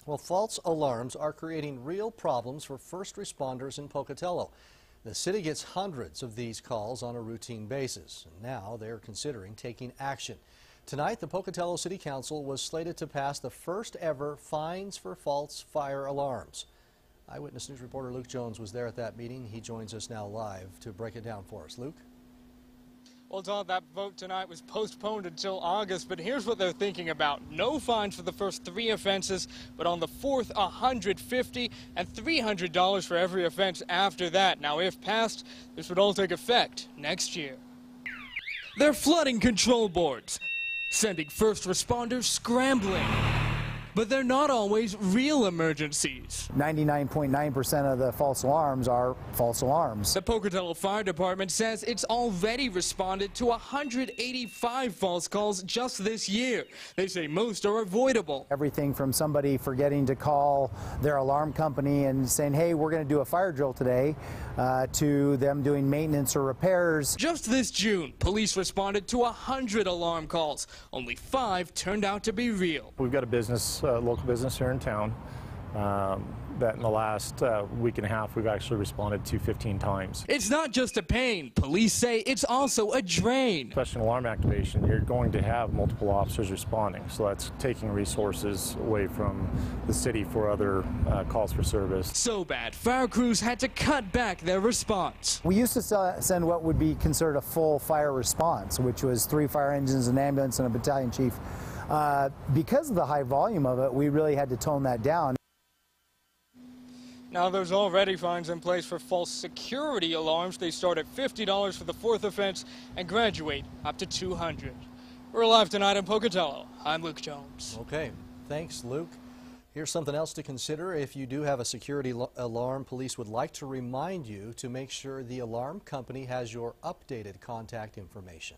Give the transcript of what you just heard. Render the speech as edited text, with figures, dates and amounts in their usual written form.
Well, false alarms are creating real problems for first responders in Pocatello. The city gets hundreds of these calls on a routine basis, and now they're considering taking action. Tonight, the Pocatello City Council was slated to pass the first ever fines for false fire alarms. Eyewitness News reporter Luke Jones was there at that meeting. He joins us now live to break it down for us. Luke? Well, Todd, that vote tonight was postponed until August, but here's what they're thinking about. No fines for the first 3 offenses, but on the 4th, $150 and $300 for every offense after that. Now, if passed, this would all take effect next year. They're flooding control boards, sending first responders scrambling. But they're not always real emergencies. 99.9% of the false alarms are false alarms. The Pocatello Fire Department says it's already responded to 185 false calls just this year. They say most are avoidable. Everything from somebody forgetting to call their alarm company and saying, hey, we're going to do a fire drill today, to them doing maintenance or repairs. Just this June, police responded to 100 alarm calls. Only 5 turned out to be real. We've got a business, local business here in town, that in the last week and a half we've actually responded to 15 times. It's not just a pain. Police say it's also a drain. Especially in alarm activation, you're going to have multiple officers responding, so that's taking resources away from the city for other calls for service. So bad, fire crews had to cut back their response. We used to send what would be considered a full fire response, which was 3 fire engines, an ambulance, and a battalion chief. Because of the high volume of it, we really had to tone that down. Now, there's already fines in place for false security alarms. They start at $50 for the 4th offense and graduate up to $200. We're live tonight in Pocatello. I'm Luke Jones. Okay, thanks, Luke. Here's something else to consider. If you do have a security alarm, police would like to remind you to make sure the alarm company has your updated contact information.